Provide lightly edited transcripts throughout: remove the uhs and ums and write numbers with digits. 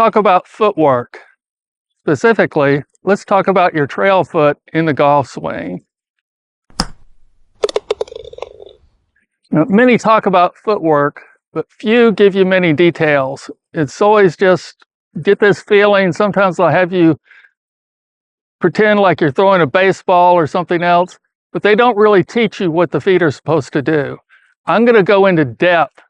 Talk about footwork. Specifically, let's talk about your trail foot in the golf swing. Now, many talk about footwork, but few give you many details. It's always just get this feeling. Sometimes they'll have you pretend like you're throwing a baseball or something else, but they don't really teach you what the feet are supposed to do. I'm going to go into depth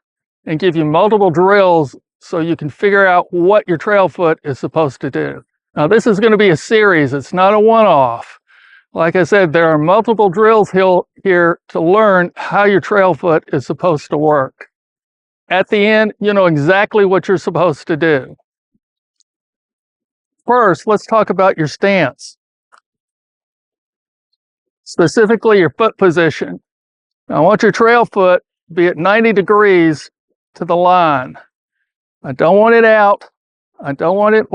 and give you multiple drills so you can figure out what your trail foot is supposed to do. Now, this is going to be a series. It's not a one-off. Like I said, there are multiple drills here to learn how your trail foot is supposed to work. At the end, you know exactly what you're supposed to do. First, let's talk about your stance. Specifically, your foot position. Now, I want your trail foot to be at 90 degrees to the line. I don't want it out. I don't want it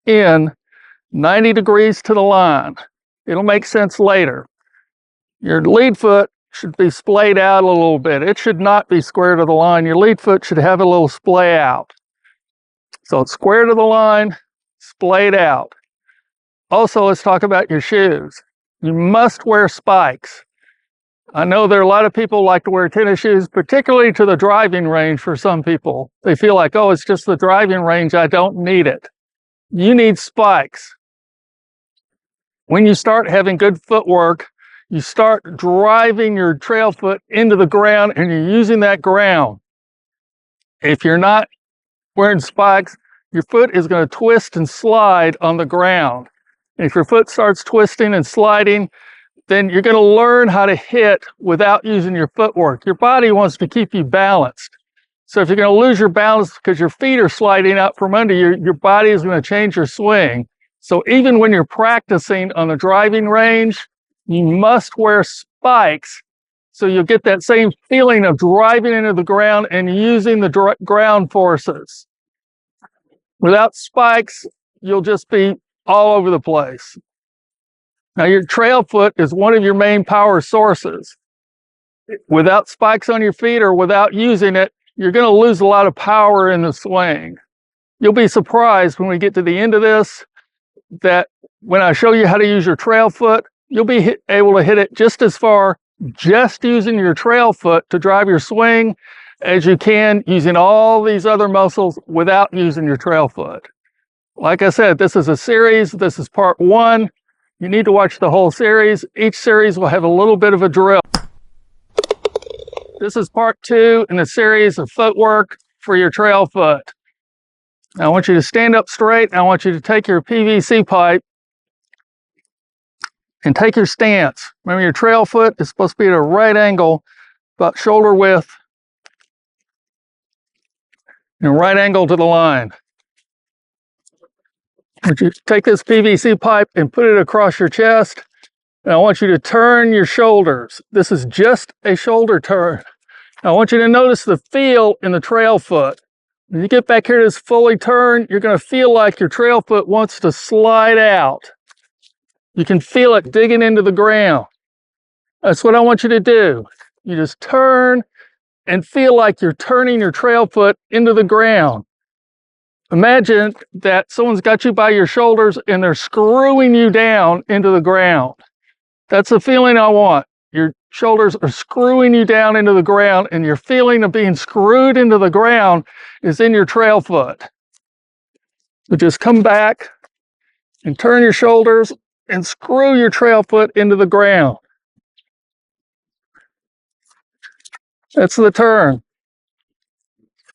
in. 90 degrees to the line. It'll make sense later. Your lead foot should be splayed out a little bit. It should not be square to the line. Your lead foot should have a little splay out. So it's square to the line, splayed out. Also, let's talk about your shoes. You must wear spikes. I know there are a lot of people like to wear tennis shoes, particularly to the driving range for some people. They feel like, oh, it's just the driving range, I don't need it. You need spikes. When you start having good footwork, you start driving your trail foot into the ground and you're using that ground. If you're not wearing spikes, your foot is going to twist and slide on the ground. If your foot starts twisting and sliding, then you're going to learn how to hit without using your footwork. Your body wants to keep you balanced. So if you're going to lose your balance because your feet are sliding out from under you, your body is going to change your swing. So even when you're practicing on the driving range, you must wear spikes so you'll get that same feeling of driving into the ground and using the ground forces. Without spikes, you'll just be all over the place. Now, your trail foot is one of your main power sources. Without spikes on your feet or without using it, you're going to lose a lot of power in the swing. You'll be surprised when we get to the end of this that when I show you how to use your trail foot, you'll be able to hit it just as far just using your trail foot to drive your swing as you can using all these other muscles without using your trail foot. Like I said, this is a series. This is part one. You need to watch the whole series. Each series will have a little bit of a drill. This is part two in the series of footwork for your trail foot. Now, I want you to stand up straight. And I want you to take your PVC pipe and take your stance. Remember, your trail foot is supposed to be at a right angle, about shoulder width, and right angle to the line. I want you to take this PVC pipe and put it across your chest. And I want you to turn your shoulders. This is just a shoulder turn. Now, I want you to notice the feel in the trail foot. When you get back here to this fully turn, you're going to feel like your trail foot wants to slide out. You can feel it digging into the ground. That's what I want you to do. You just turn and feel like you're turning your trail foot into the ground. Imagine that someone's got you by your shoulders and they're screwing you down into the ground. That's the feeling I want. Your shoulders are screwing you down into the ground, and your feeling of being screwed into the ground is in your trail foot. So just come back and turn your shoulders and screw your trail foot into the ground. That's the turn.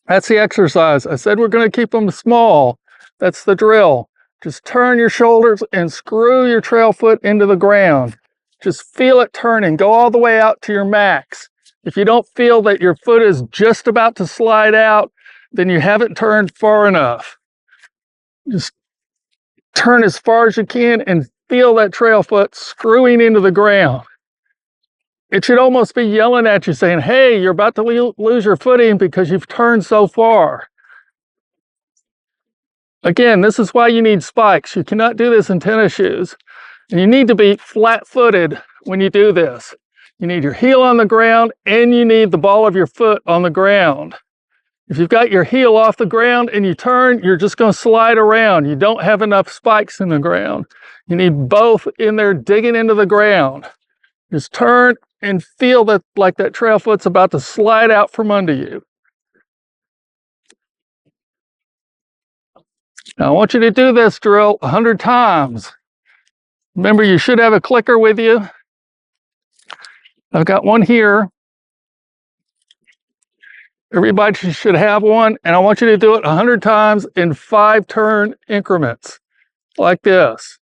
That's the exercise. I said we're going to keep them small. That's the drill. Just turn your shoulders and screw your trail foot into the ground. Just feel it turning. Go all the way out to your max. If you don't feel that your foot is just about to slide out, then you haven't turned far enough. Just turn as far as you can and feel that trail foot screwing into the ground. It should almost be yelling at you saying, hey, you're about to lose your footing because you've turned so far. Again, this is why you need spikes. You cannot do this in tennis shoes. And you need to be flat-footed when you do this. You need your heel on the ground and you need the ball of your foot on the ground. If you've got your heel off the ground and you turn, you're just going to slide around. You don't have enough spikes in the ground. You need both in there digging into the ground. Just turn and feel that like that trail foot's about to slide out from under you. Now I want you to do this drill 100 times. Remember, you should have a clicker with you. I've got one here. Everybody should have one, and I want you to do it 100 times in 5-turn increments, like this.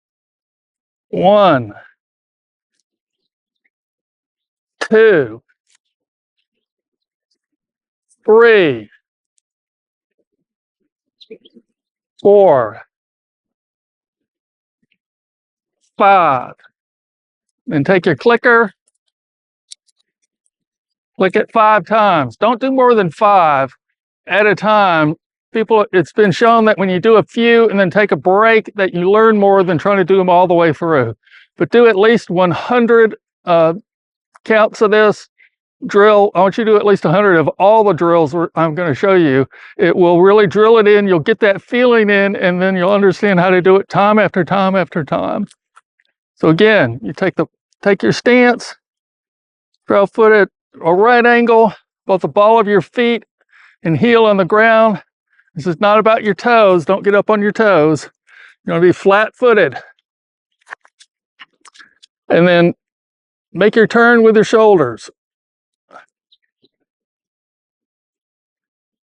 1, 2, 3, 4, 5. Then take your clicker, click it 5 times. Don't do more than 5 at a time. It's been shown that when you do a few and then take a break, that you learn more than trying to do them all the way through. But do at least 100 counts of this drill. I want you to do at least 100 of all the drills I'm going to show you. It will really drill it in. You'll get that feeling in, and then you'll understand how to do it time after time after time. So again, you take your stance, trail foot at a right angle, both the ball of your feet and heel on the ground. This is not about your toes. Don't get up on your toes. You're going to be flat-footed. And then make your turn with your shoulders.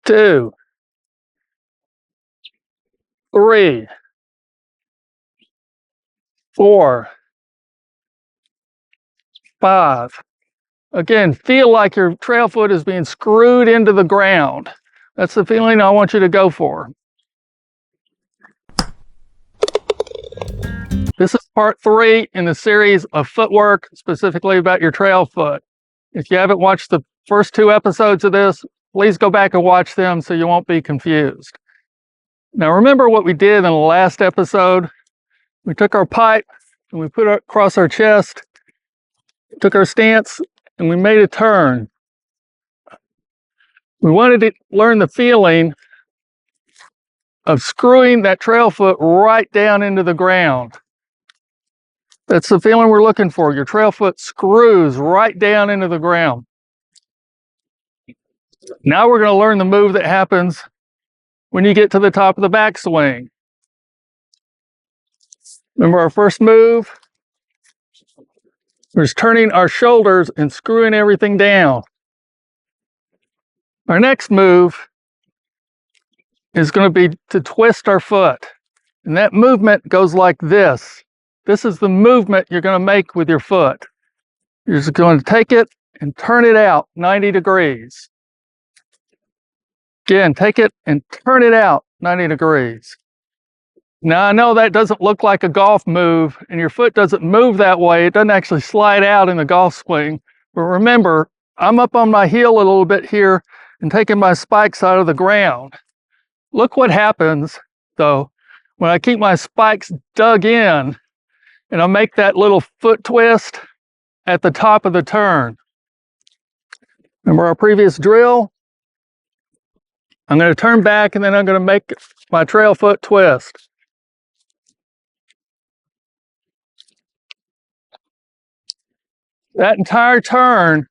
2, 3, 4, 5. Again, feel like your trail foot is being screwed into the ground. That's the feeling I want you to go for. This is part 3 in the series of footwork, specifically about your trail foot. If you haven't watched the first 2 episodes of this, please go back and watch them so you won't be confused. Now remember what we did in the last episode? We took our pipe and we put it across our chest, took our stance, and we made a turn. We wanted to learn the feeling of screwing that trail foot right down into the ground. That's the feeling we're looking for. Your trail foot screws right down into the ground. Now we're going to learn the move that happens when you get to the top of the backswing. Remember our first move? We're just turning our shoulders and screwing everything down. Our next move is going to be to twist our foot. And that movement goes like this. This is the movement you're going to make with your foot. You're just going to take it and turn it out 90 degrees. Again, take it and turn it out 90 degrees. Now, I know that doesn't look like a golf move, and your foot doesn't move that way. It doesn't actually slide out in the golf swing. But remember, I'm up on my heel a little bit here and taking my spikes out of the ground. Look what happens, though, when I keep my spikes dug in and I make that little foot twist at the top of the turn. Remember our previous drill? I'm going to turn back and then I'm going to make my trail foot twist. That entire turn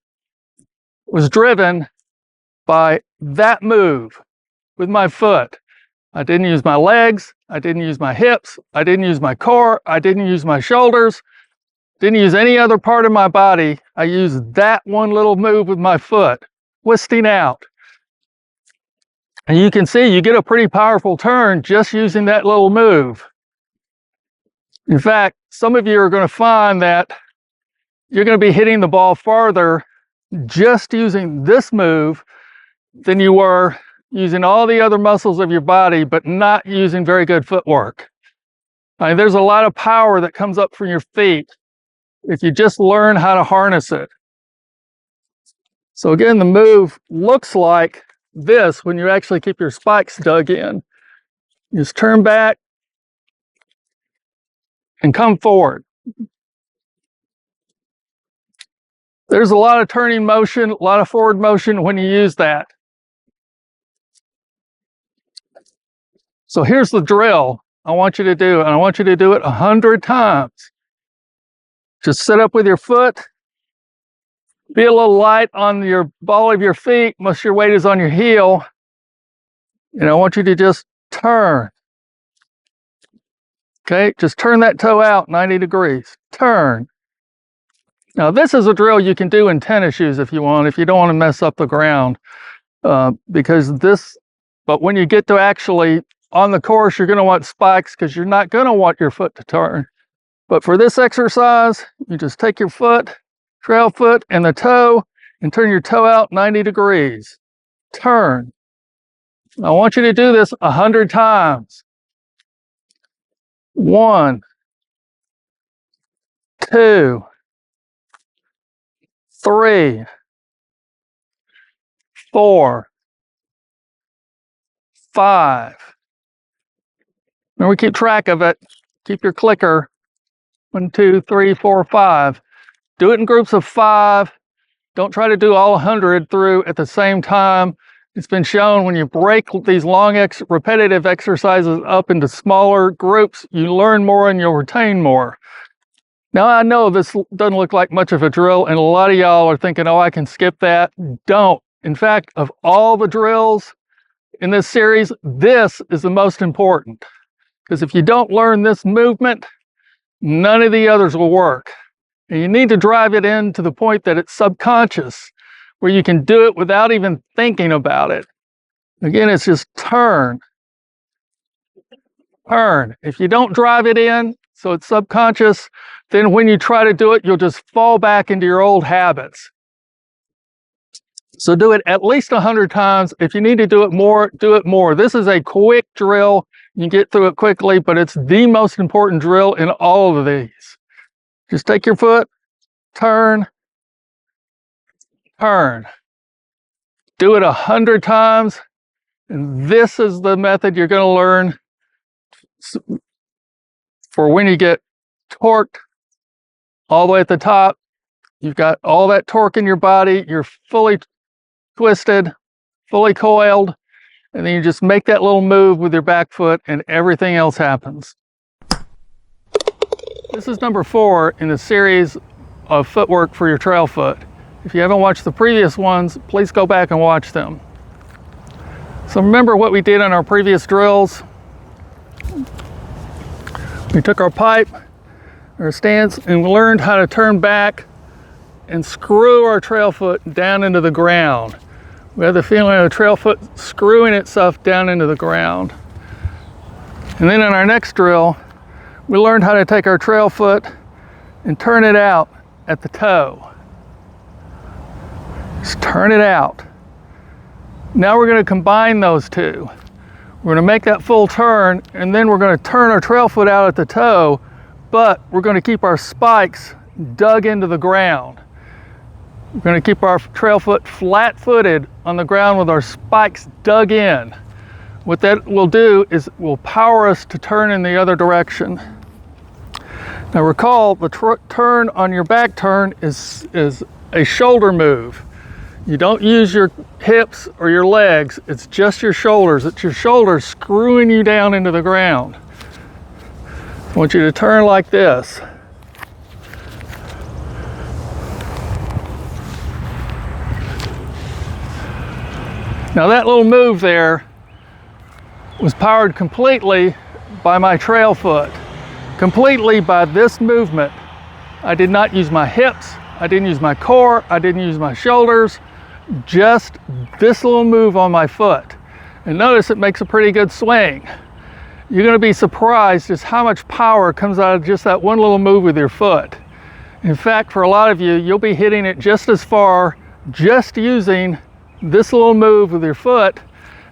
was driven by that move with my foot. I didn't use my legs, I didn't use my hips, I didn't use my core, I didn't use my shoulders, didn't use any other part of my body. I used that one little move with my foot, twisting out. And you can see you get a pretty powerful turn just using that little move. In fact, some of you are going to find that you're going to be hitting the ball farther just using this move than you were using all the other muscles of your body, but not using very good footwork. I mean, there's a lot of power that comes up from your feet if you just learn how to harness it. So again, the move looks like this when you actually keep your spikes dug in. You just turn back and come forward. There's a lot of turning motion, a lot of forward motion when you use that. So here's the drill I want you to do, and I want you to do it 100 times. Just sit up with your foot, be a little light on your ball of your feet, most of your weight is on your heel, and I want you to just turn. Okay, just turn that toe out 90 degrees. Turn. Now this is a drill you can do in tennis shoes if you want, if you don't want to mess up the ground. But when you get to actually on the course, you're going to want spikes because you're not going to want your foot to turn. But for this exercise, you just take your foot, trail foot, and the toe, and turn your toe out 90 degrees. Turn. I want you to do this 100 times. 1, 2, 3, 4, 5. Remember, keep track of it. Keep your clicker. 1, 2, 3, 4, 5. Do it in groups of 5. Don't try to do all 100 through at the same time. It's been shown when you break these long repetitive exercises up into smaller groups, you learn more and you'll retain more. Now I know this doesn't look like much of a drill, and a lot of y'all are thinking, oh, I can skip that. Don't. In fact, of all the drills in this series, this is the most important. Because if you don't learn this movement, none of the others will work. And you need to drive it in to the point that it's subconscious, where you can do it without even thinking about it. Again, it's just turn, turn. If you don't drive it in, so it's subconscious, then when you try to do it, you'll just fall back into your old habits. So do it at least 100 times. If you need to do it more, do it more. This is a quick drill. You can get through it quickly, but it's the most important drill in all of these. Just take your foot, turn, turn. Do it 100 times, and this is the method you're going to learn for when you get torqued all the way at the top. You've got all that torque in your body, you're fully twisted, fully coiled, and then you just make that little move with your back foot and everything else happens. This is number 4 in the series of footwork for your trail foot. If you haven't watched the previous ones, please go back and watch them. So remember what we did in our previous drills. We took our pipe, our stance, and we learned how to turn back and screw our trail foot down into the ground. We have the feeling of the trail foot screwing itself down into the ground. And then in our next drill, we learned how to take our trail foot and turn it out at the toe. Just turn it out. Now we're going to combine those two. We're going to make that full turn, and then we're going to turn our trail foot out at the toe, but we're going to keep our spikes dug into the ground. We're going to keep our trail foot flat-footed on the ground with our spikes dug in. What that will do is will power us to turn in the other direction. Now recall, the turn on your back turn is a shoulder move. You don't use your hips or your legs, it's just your shoulders. It's your shoulders screwing you down into the ground. I want you to turn like this. Now that little move there was powered completely by my trail foot, completely by this movement. I did not use my hips, I didn't use my core, I didn't use my shoulders, just this little move on my foot. And notice it makes a pretty good swing. You're going to be surprised just how much power comes out of just that one little move with your foot. In fact, for a lot of you, you'll be hitting it just as far just using this little move with your foot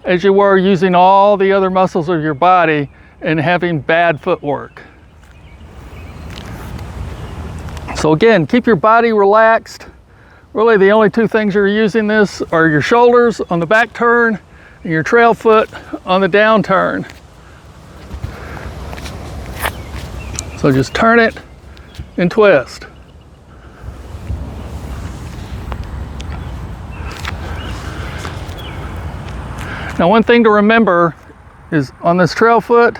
as you were using all the other muscles of your body and having bad footwork. So again, keep your body relaxed. Really the only two things you're using this are your shoulders on the back turn and your trail foot on the down turn. So just turn it and twist. Now one thing to remember is on this trail foot,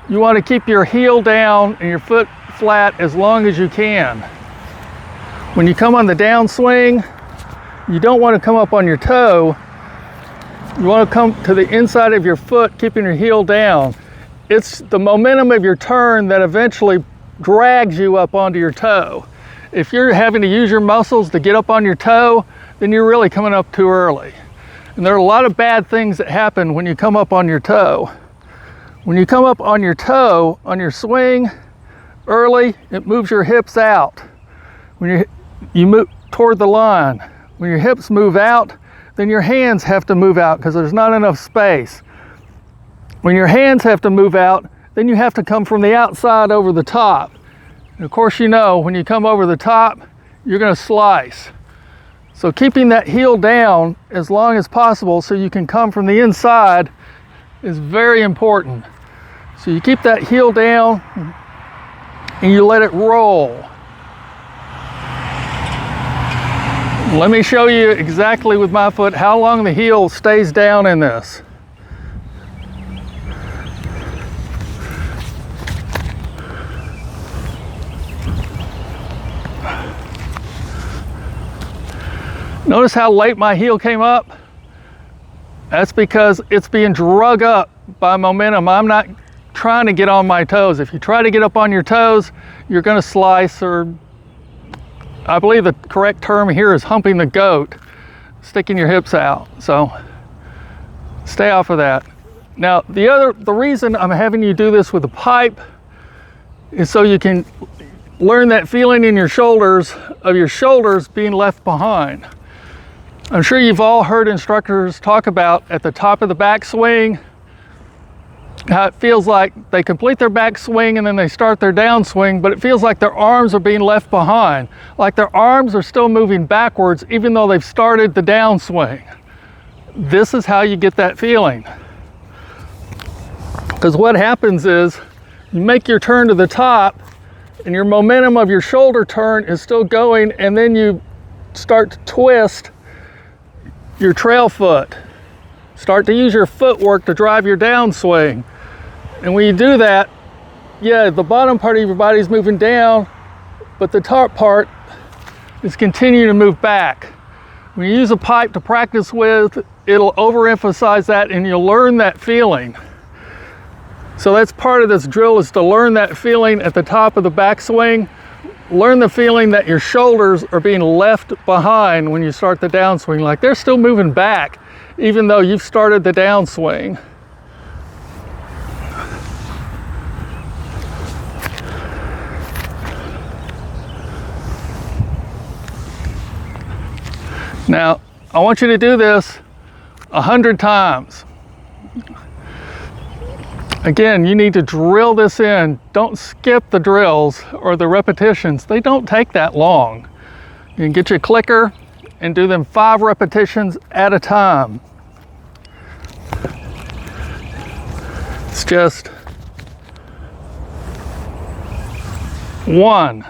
you want to keep your heel down and your foot flat as long as you can. When you come on the downswing, you don't want to come up on your toe. You want to come to the inside of your foot, keeping your heel down. It's the momentum of your turn that eventually drags you up onto your toe. If you're having to use your muscles to get up on your toe, then you're really coming up too early. And there are a lot of bad things that happen when you come up on your toe. When you come up on your toe, on your swing, early, it moves your hips out. When you move toward the line, when your hips move out, then your hands have to move out because there's not enough space. When your hands have to move out, then you have to come from the outside over the top. And of course, you know, when you come over the top, you're going to slice. So keeping that heel down as long as possible so you can come from the inside is very important. So you keep that heel down and you let it roll. Let me show you exactly with my foot how long the heel stays down in this. Notice how late my heel came up? That's because it's being drug up by momentum. I'm not trying to get on my toes. If you try to get up on your toes, you're going to slice, or I believe the correct term here is humping the goat, sticking your hips out. So stay off of that. Now, the reason I'm having you do this with a pipe is so you can learn that feeling in your shoulders of your shoulders being left behind. I'm sure you've all heard instructors talk about at the top of the backswing, how it feels like they complete their backswing and then they start their downswing, but it feels like their arms are being left behind, like their arms are still moving backwards even though they've started the downswing. This is how you get that feeling. Because what happens is you make your turn to the top and your momentum of your shoulder turn is still going, and then you start to twist your trail foot. Start to use your footwork to drive your downswing. And when you do that, yeah, the bottom part of your body is moving down, but the top part is continuing to move back. When you use a pipe to practice with, it'll overemphasize that and you'll learn that feeling. So that's part of this drill, is to learn that feeling at the top of the backswing. Learn the feeling that your shoulders are being left behind when you start the downswing, like they're still moving back even though you've started the downswing. Now, I want you to do this 100 times. Again, you need to drill this in. Don't skip the drills or the repetitions. They don't take that long. You can get your clicker and do them 5 repetitions at a time. It's just 1,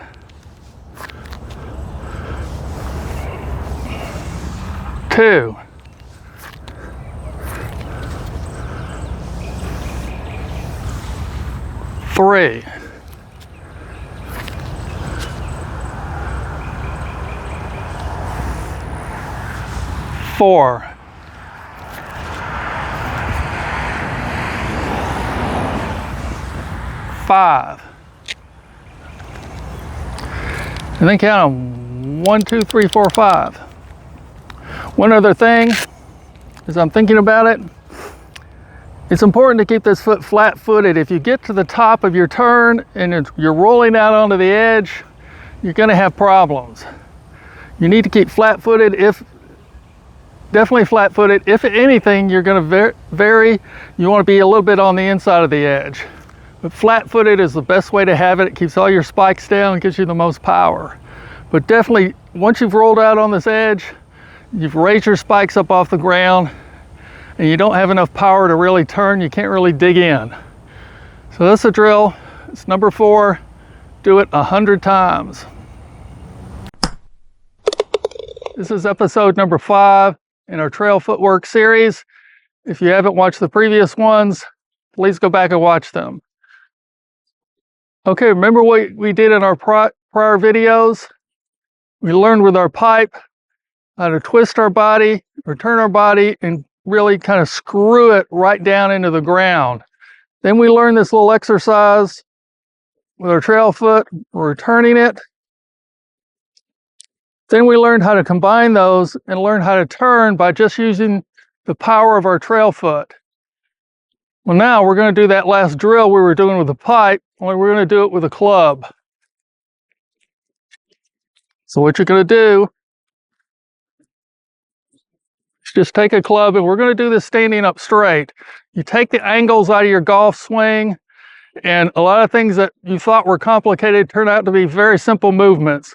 2, 3, 4, 5. And then count them 1, 2, 3, 4, 5. One other thing, as I'm thinking about it, it's important to keep this foot flat-footed. If you get to the top of your turn and you're rolling out onto the edge, you're going to have problems. You need to keep flat-footed. Definitely flat-footed. If anything, you're going to vary. You want to be a little bit on the inside of the edge. But flat-footed is the best way to have it. It keeps all your spikes down and gives you the most power. But definitely, once you've rolled out on this edge, you've raised your spikes up off the ground, and you don't have enough power to really turn, you can't really dig in. So that's the drill. It's number 4. Do it 100 times. This is episode number 5 in our trail footwork series. If you haven't watched the previous ones, please go back and watch them. Okay, remember what we did in our prior videos? We learned with our pipe how to twist our body, or turn our body, and really kind of screw it right down into the ground. Then we learned this little exercise with our trail foot, we're turning it. Then we learned how to combine those and learn how to turn by just using the power of our trail foot. Well, now we're going to do that last drill we were doing with the pipe, only we're going to do it with a club. So what you're going to do is just take a club, and we're going to do this standing up straight. You take the angles out of your golf swing, and a lot of things that you thought were complicated turn out to be very simple movements.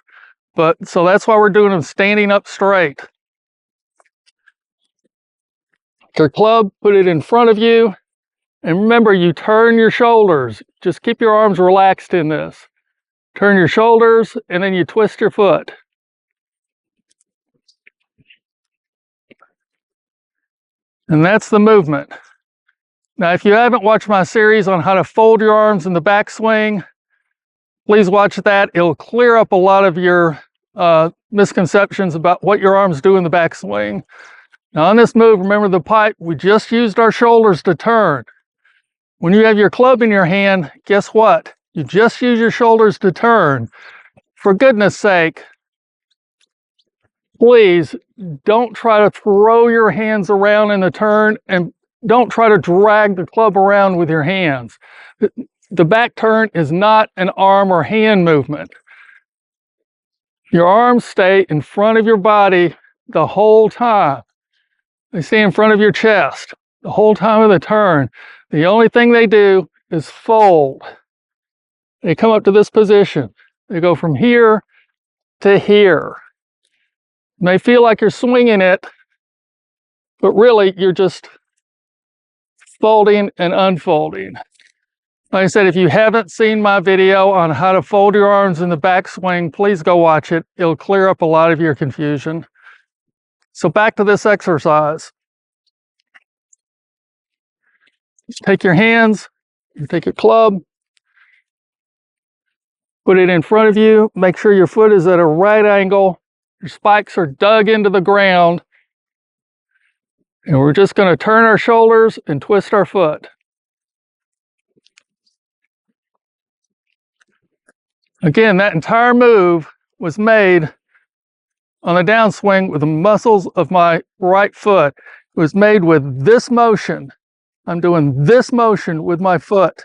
So that's why we're doing them standing up straight. Your club, put it in front of you, and remember, you turn your shoulders. Just keep your arms relaxed in this. Turn your shoulders, and then you twist your foot. And that's the movement. Now, if you haven't watched my series on how to fold your arms in the backswing, please watch that. It'll clear up a lot of your misconceptions about what your arms do in the backswing. Now, on this move, remember the pipe, we just used our shoulders to turn. When you have your club in your hand, guess what? You just use your shoulders to turn. For goodness sake, please don't try to throw your hands around in the turn, and don't try to drag the club around with your hands. The back turn is not an arm or hand movement. Your arms stay in front of your body the whole time. They stay in front of your chest the whole time of the turn. The only thing they do is fold. They come up to this position. They go from here to here. It may feel like you're swinging it, but really you're just folding and unfolding. Like I said, if you haven't seen my video on how to fold your arms in the backswing, please go watch it. It'll clear up a lot of your confusion. So back to this exercise. Just take your hands, you take your club, put it in front of you. Make sure your foot is at a right angle. Your spikes are dug into the ground. And we're just going to turn our shoulders and twist our foot. Again, that entire move was made on the downswing with the muscles of my right foot. It was made with this motion. I'm doing this motion with my foot.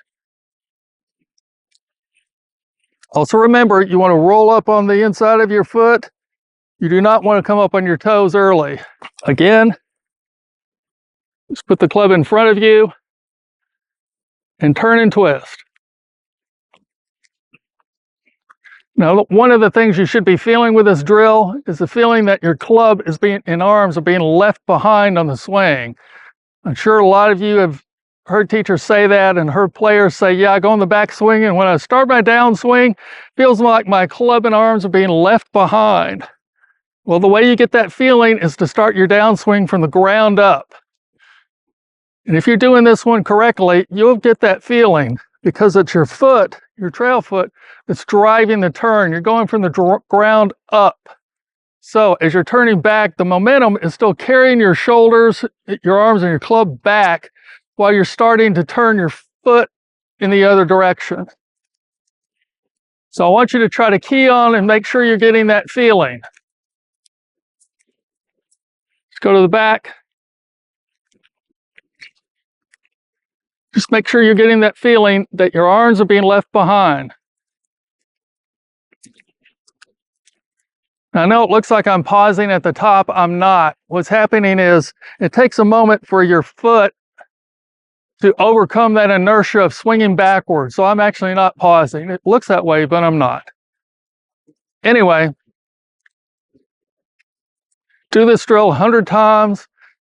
Also remember, you want to roll up on the inside of your foot. You do not want to come up on your toes early. Again, just put the club in front of you and turn and twist. Now, one of the things you should be feeling with this drill is the feeling that your club and arms are being left behind on the swing. I'm sure a lot of you have heard teachers say that and heard players say, yeah, I go on the backswing, and when I start my downswing, it feels like my club and arms are being left behind. Well, the way you get that feeling is to start your downswing from the ground up. And if you're doing this one correctly, you'll get that feeling because it's your foot, your trail foot, that's driving the turn. You're going from the ground up. So as you're turning back, the momentum is still carrying your shoulders, your arms, and your club back while you're starting to turn your foot in the other direction. So I want you to try to key on and make sure you're getting that feeling. Let's go to the back. Just make sure you're getting that feeling that your arms are being left behind. I know it looks like I'm pausing at the top. I'm not. What's happening is it takes a moment for your foot to overcome that inertia of swinging backwards. So I'm actually not pausing. It looks that way, but I'm not. Anyway, do this drill 100 times.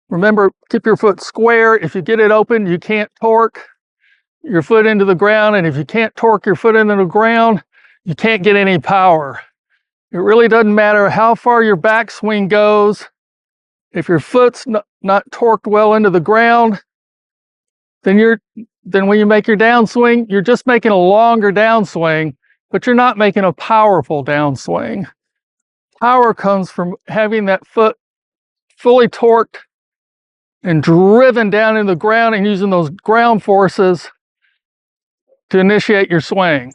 Remember, keep your foot square. If you get it open, you can't torque your foot into the ground. And if you can't torque your foot into the ground, you can't get any power. It really doesn't matter how far your backswing goes. If your foot's not torqued well into the ground, then you're then when you make your downswing, you're just making a longer downswing, but you're not making a powerful downswing. Power comes from having that foot fully torqued and driven down into the ground and using those ground forces to initiate your swing.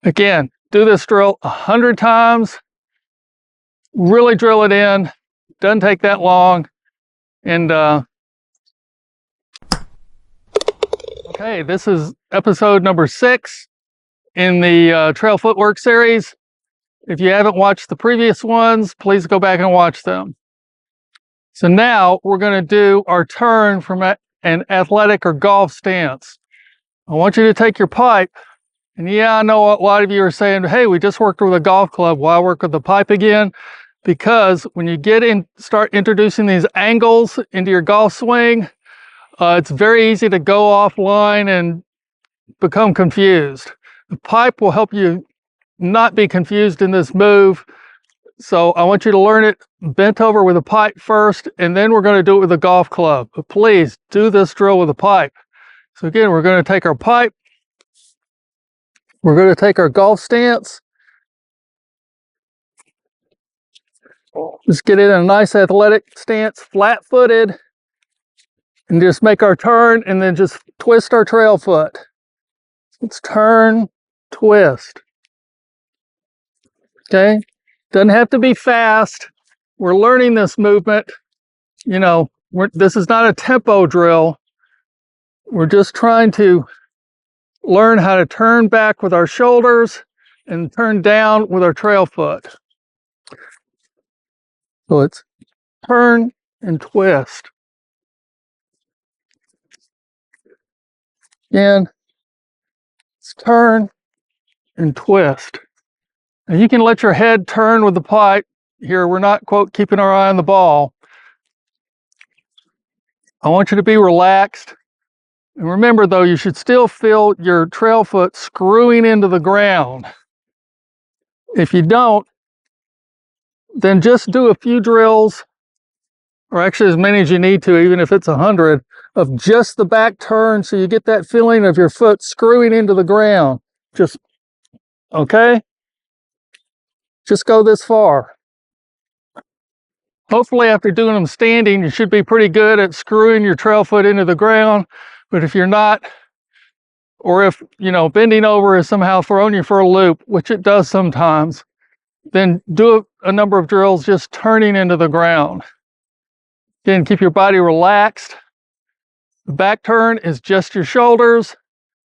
Again, do this drill 100 times, really drill it in, doesn't take that long, and okay, this is episode number 6 in the Trail Footwork series. If you haven't watched the previous ones, please go back and watch them. So now we're going to do our turn from an athletic or golf stance. I want you to take your pipe, and yeah, I know a lot of you are saying, hey, we just worked with a golf club, why work with the pipe again? Because when you start introducing these angles into your golf swing, it's very easy to go offline and become confused. The pipe will help you not be confused in this move. So I want you to learn it bent over with a pipe first, and then we're going to do it with a golf club. But please do this drill with a pipe. So again, we're going to take our pipe. We're going to take our golf stance. Just get it in a nice athletic stance, flat-footed, and just make our turn, and then just twist our trail foot. Let's turn, twist. Okay? Doesn't have to be fast. We're learning this movement. You know, this is not a tempo drill. We're just trying to learn how to turn back with our shoulders and turn down with our trail foot. So it's turn and twist. Again, it's turn and twist. And you can let your head turn with the pipe. Here, we're not, quote, keeping our eye on the ball. I want you to be relaxed. And remember, though, you should still feel your trail foot screwing into the ground. If you don't, then just do a few drills, or actually as many as you need to, even if it's 100, of just the back turn so you get that feeling of your foot screwing into the ground. Just, okay? Just go this far. Hopefully after doing them standing, you should be pretty good at screwing your trail foot into the ground. But if you're not, or if, you know, bending over is somehow throwing you for a loop, which it does sometimes, then do a number of drills just turning into the ground. Again, keep your body relaxed. The back turn is just your shoulders.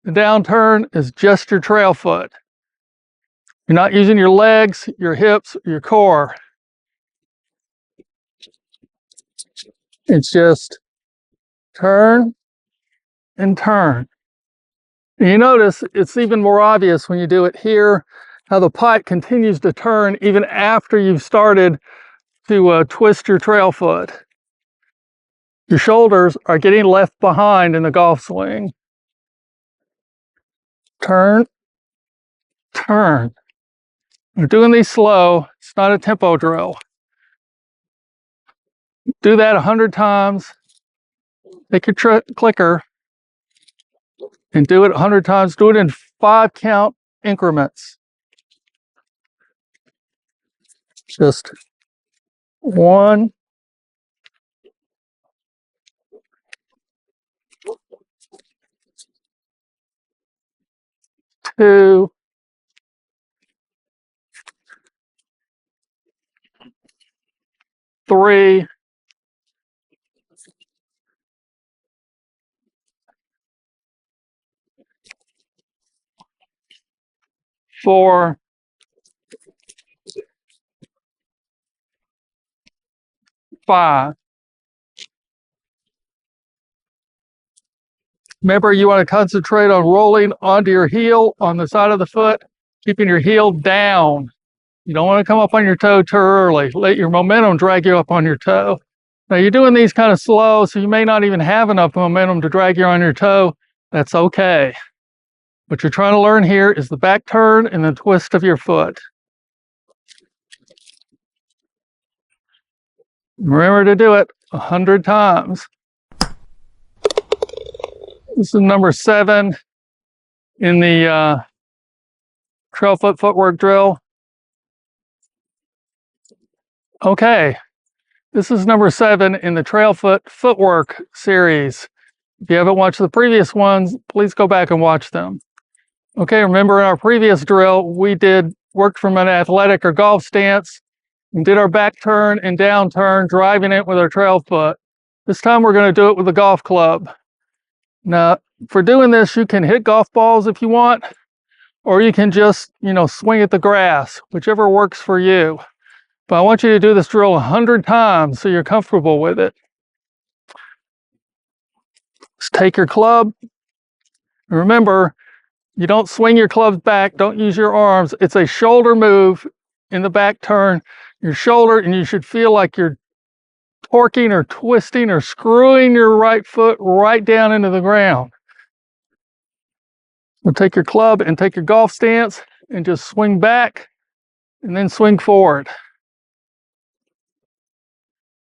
The down turn is just your trail foot. You're not using your legs, your hips, your core. It's just turn and turn. And you notice it's even more obvious when you do it here, how the pipe continues to turn even after you've started to twist your trail foot. Your shoulders are getting left behind in the golf swing. Turn, turn. We're doing these slow. It's not a tempo drill. Do that 100 times. Take your clicker and do it 100 times. Do it in 5-count increments. Just 1, 2, 3, 4, 5. Remember, you want to concentrate on rolling onto your heel on the side of the foot, keeping your heel down. You don't want to come up on your toe too early. Let your momentum drag you up on your toe. Now, you're doing these kind of slow, so you may not even have enough momentum to drag you on your toe. That's okay. What you're trying to learn here is the back turn and the twist of your foot. Remember to do it 100 times. This is number 7 in the trail foot footwork drill. Okay, this is number 7 in the trail foot footwork series. If you haven't watched the previous ones, please go back and watch them. Okay, remember in our previous drill, we worked from an athletic or golf stance and did our back turn and down turn, driving it with our trail foot. This time we're going to do it with a golf club. Now, for doing this, you can hit golf balls if you want, or you can just, swing at the grass, whichever works for you. But I want you to do this drill 100 times so you're comfortable with it. Just take your club. Remember, you don't swing your clubs back, don't use your arms. It's a shoulder move in the back turn, your shoulder, and you should feel like you're torquing or twisting or screwing your right foot right down into the ground. So take your club and take your golf stance and just swing back and then swing forward.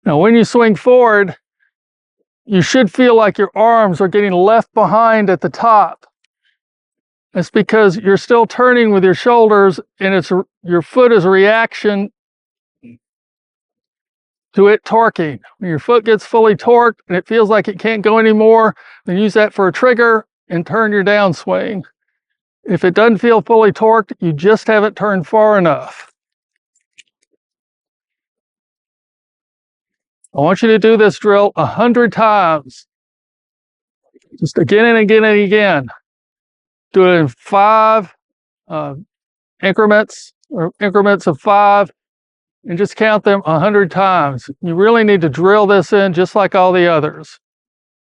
Now, when you swing forward, you should feel like your arms are getting left behind at the top. That's because you're still turning with your shoulders, and your foot is a reaction to it torquing. When your foot gets fully torqued and it feels like it can't go anymore, then use that for a trigger and turn your downswing. If it doesn't feel fully torqued, you just haven't turned far enough. I want you to do this drill 100 times. Just again and again and again. Do it in 5 increments, or increments of 5, and just count them 100 times. You really need to drill this in just like all the others.